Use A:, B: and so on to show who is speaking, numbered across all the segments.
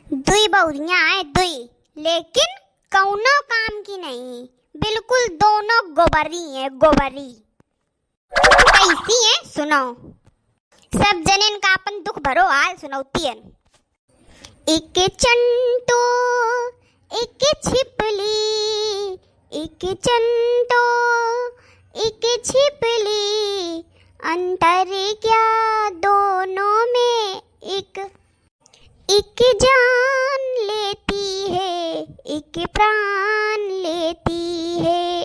A: दुई बहुरियां आए दुई, लेकिन कौनो काम की नहीं, बिल्कुल दोनों गोबरी हैं गोबरी। कैसी हैं सुनो, सब जनिन का अपन दुख भरो हाल सुनौती है। एक चंटो एक छिपली, एक चंटो एक छिपली, अंतर क्या दोनों में, एक जान लेती है, एक प्राण लेती है।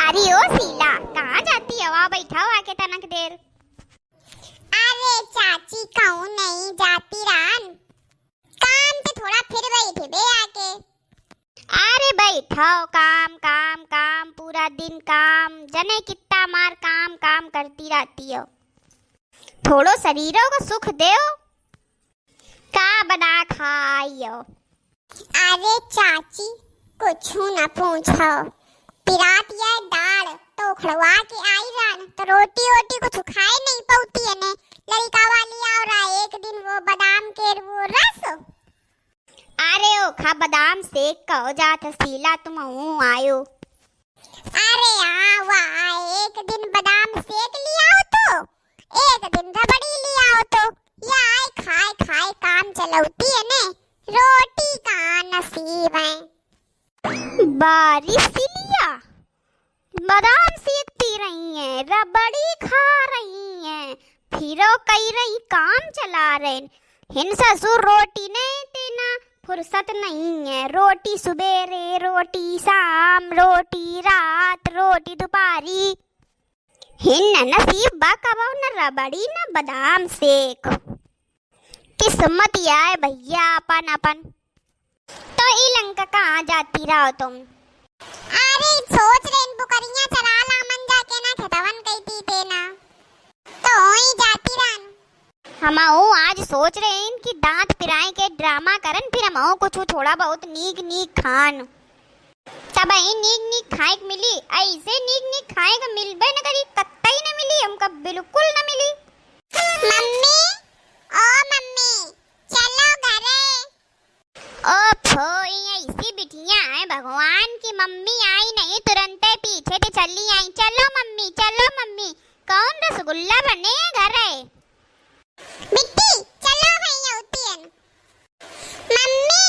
A: अरे ओ शीला, कहाँ जाती है? वहाँ बैठा हो आके तनक देर।
B: अरे चाची कहूँ नहीं जाती रान, काम तो थोड़ा फिर बैठे बे आके।
A: अरे बैठाओ, काम काम काम, पूरा दिन काम, जने कितना मार काम काम करती रहती हो। थोड़ो शरीरों को सुख देओ। का बना खाइयो?
B: अरे चाची कुछ न पूछो, पिरात या दाल तो खड़वा के आई रान, तो रोटी वोटी कुछ खाए नहीं पौती है ने। लड़का वाली आओ रहा एक दिन वो बादाम के वो रस।
A: अरे ओ खा बादाम सेक कहो जात शीला, तुम आयो।
B: अरे वाह, एक दिन बादाम सेक लिया हो तो एक दिन रबड़ी लिया हो, तो या आए खाए खाए काम चलौती है ने। रोटी का नसीब है।
A: बारिश लिया, बादाम सेकती रही हैं, रबड़ी खा रही हैं, फिरो कई रही काम चला रहे। हिन ससुर रोटी नहीं देना फुर्सत नहीं है, रोटी सुबेरे, रोटी शाम, रोटी रात, रोटी दोपहरी। हिन नसीब बा कबाऊ न रबड़ी न बादाम सेक। किस्मत आए भैया अपन अपन। तो इलंका कहाँ जाती रहो तुम?
B: अरे सोच रहे इन बुकरियां चला ला मन जाके ना खतवन कहती थे ना, तो ही जाती रान।
A: हमहू आज सोच रहे हैं कि दांत पिराए के ड्रामा करन, फिर हमहू कुछ थोड़ा बहुत नीक नीक खान। तब ही नीक नीक खाए के मिली, ऐसे नीक नीक खाए के मिलबे न करी, कत्तई न मिली, हमका बिल्कुल न मिली।
B: मम्मी ओ मम्मी चलो घरे।
A: ओफो, ऐसी बिटियां हैं भगवान की, मम्मी आई नहीं तुरंत पीछे से चली आई, चलो मम्मी, कौन रसगुल्ला बने घर है?
B: बिट्टी चलो भैया होती है। मम्मी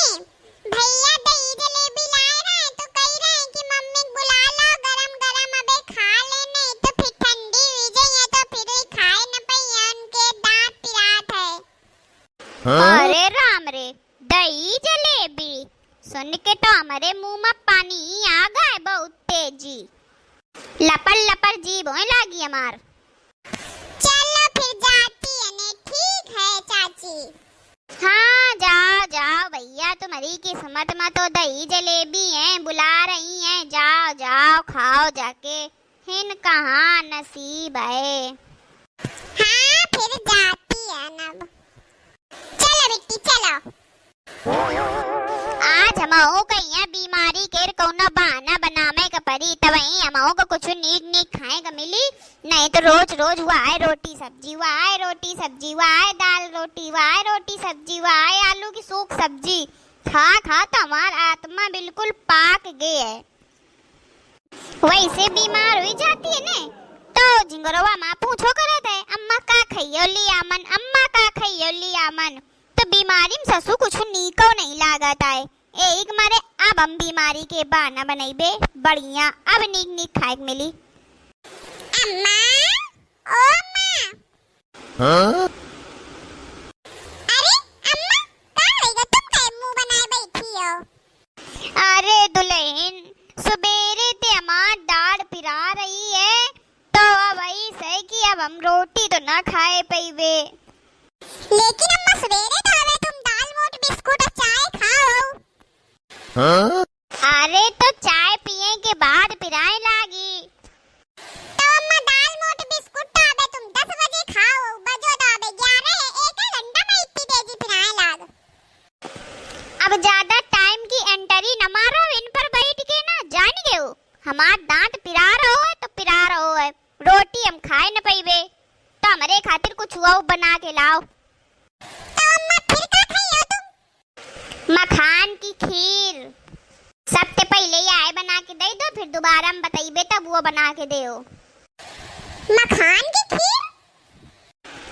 B: भैया दही जलेबी लाए रहे तो कह रहे हैं कि मम्मी बुला लो, गरम गरम अबे खा लेने, तो फिर ठंडी हुई जाए तो फिर ही खाए न पाइए, उनके दांत पिरात है।
A: अरे राम रे, दही जलेबी सुन के तो हमारे मुंह में पानी आ गए बहुत तेजी, लपड़ लपड़ जीभ होने लगी हमार।
B: चलो फिर जाती है ने, ठीक है चाची।
A: हाँ जाओ जाओ भैया, तुम्हारी किस्मत में तो दही जलेबी हैं, बुला रही हैं, जाओ जाओ खाओ जाके, हिन कहाँ नसीब है।
B: हाँ फिर जाती है ना, चलो बिट्टी चलो।
A: आज हमहू कहीं बीमारी के कौनो बहाना बनावे का परी, तब वही हमहू को कुछ नीक नीक खाए का मिली, नहीं तो रोज रोज हुआ है रोटी सब्जी, हुआ है रोटी सब्जी, हुआ है दाल रोटी, हुआ है रोटी सब्जी, हुआ है आलू की सूख सब्जी, खा खा तो हमारा आत्मा बिल्कुल पाक गए है। वैसे बीमार हुई जाती है ने, तो झिंगरवा माँ पूछो करत है, अम्मा का खइयो लिया मन, अम्मा का खइयो लिया मन, तो बीमारी में ससु कुछ नीको नहीं लागत है। एक मारे अब हम बीमारी के बहाना बनैबे बढ़िया, अब नीक नीक खाए के मिली।
B: अम्मा ओ माँ।
C: हाँ?
B: अरे अम्मा कहाँ रही हो तुम, क्या मुंह बनाए बैठी हो?
A: अरे दुल्हन, सुबेरे ते हमार दाढ़ पिरा रही है, तो अब ऐसे कि अब हम रोटी तो ना खाए पैबे।
B: लेकिन अम्मा सवेरे तो हमें तुम दाल मोट बिस्कुट और चाय खाओ।
C: हाँ?
A: अरे तो चाय पिए के बाद पिराए लागी।
B: तो अम्मा दाल मोट बिस्कुट तो अबे तुम 10 बजे खाओ, बजो तो अबे 11 है, एक घंटा में इतनी तेजी पिराए लाग।
A: अब ज्यादा टाइम की एंट्री न मारो इन पर बैठ के ना, जान गए हो हमार दांत पिरा रहो है तो पिरा रहो है, रोटी हम खाए न पैबे, तो हमारे खातिर कुछ हुआ बना के लाओ।
B: तो अम्मा फिर क्या खाई हो तुम?
A: दोबारा में बताइबे तब वो बना के देओ।
B: मखान की खीर?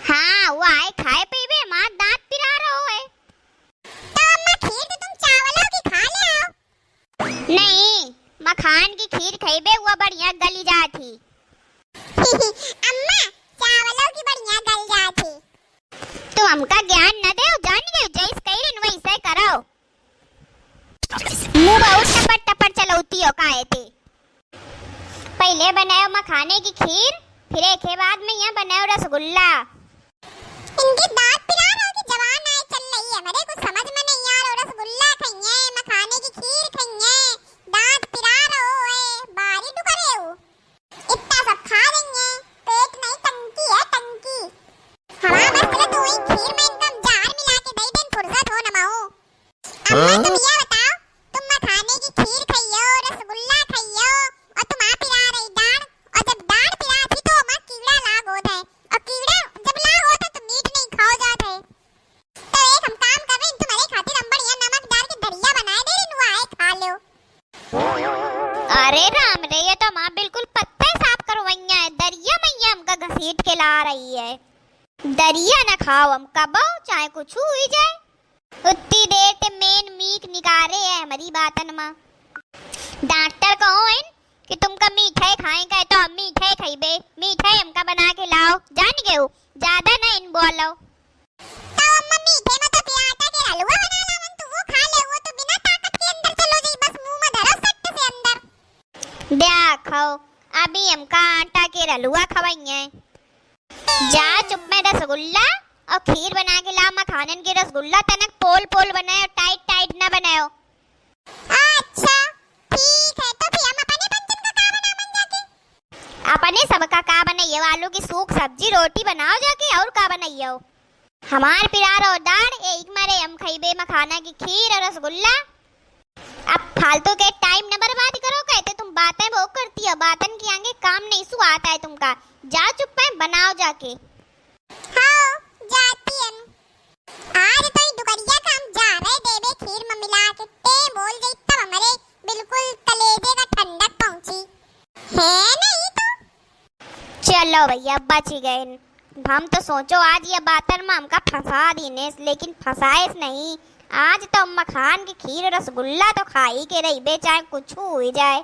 A: हाँ वो आए खाए पीबे माँ दांत पिरा रहो है।
B: तो अम्मा खीर तो तुम चावलों की खा ले आओ।
A: नहीं मखान की खीर खाइबे वो बढ़िया गली जाती।
B: अम्मा चावलों की बढ़िया गल जाती।
A: तो हमका ज्ञान न दे जान गए जैस कही वैसे करो। मुंह बहुत टपर टपर चलौती हो काहे थे। पहले बनाओ मखाने की खीर फिर एक के बाद में यहाँ बनाओ रसगुल्ला।
B: इनके दांत पिरा रहो कि जवान आए चल रही है मेरे कुछ समझ में नहीं आ रहा। रसगुल्ला खाइए मखाने की खीर खाइए दांत पिरा रहो है बारी डू करे हो। इतना सब खा लेंगे पेट नहीं टंकी है टंकी। हमारा बस चलो तो वही खीर में एकदम जार मिला के दे दें फुर्सत हो नमाओ। अम्मा तुम ये बताओ तुम मखाने की खीर खाइयो रसगुल्ला खाइयो और तुम आ पिरा रही दाढ़ और जब दाढ़ पिरा थी तो अम्मा कीड़ा लाग होता है और कीड़ा जब लाग होता तो मीट नहीं खाओ जाता है। तो एक हम काम कर रहे हैं तुम्हारे खातिर हम बढ़िया नमक डाल के दरिया बनाए दे रहे नुआ आए खा लो।
A: अरे राम रे ये तो माँ बिल्कुल पत्ते साफ करवाइया है। दरिया मैया हमका घसीट के ला रही है। दरिया न खाओ हम कबो चाहे कुछ हुई जाए। उतनी देर ते मेन मीट निकारे है हमारी बातन माँ। डॉक्टर कहो है कि तुमका मीठे खाएगा तो हम मीठे खाइबे मीठे हमका बना के लाओ जान गए हो ज्यादा ना इन बोलो।
B: तो अम्मा मीठे में तो फिर आटा के हलवा बना लावन तो वो खा ले वो तो बिना ताकत के अंदर चलो जी बस मुंह में धरो सट्ट से अंदर।
A: देखो अभी हमका आटा के हलवा खवाइए। जा चुप में रसगुल्ला और खीर बना के ला मखानन के रसगुल्ला तनक पोल पोल बनाओ टाइट टाइट ना बनाओ।
B: अच्छा ठीक है तो फिर हम अपने बंधन का का बनावन जाके।
A: अपने सबका का बनाइयो आलू की सूख सब्जी रोटी बनाओ जाके और का बनाइयो। हमार पिरार और दाढ़ एक मारे हम खाइबे मखाना की खीर और रसगुल्ला। अब फालतू के टाइम न बर्बाद करो कहते तुम बातें वो करती हो बातन की आगे काम नहीं सु आता है तुमका। जा चुप में बनाओ जाके।
B: हाँ जाती हम आज तो ही दुकरिया का हम जा रहे देवे खीर में मिला के ते बोल गई तब हमारे बिल्कुल कलेजे का ठंडक पहुंची है नहीं तो।
A: चलो भैया बच गए। हम तो सोचो आज ये बातन में हमका फंसा दीने लेकिन फंसाए नहीं। आज तो मखान की खीर रसगुल्ला तो खा ही के रही बे चाहे कुछ हो जाए।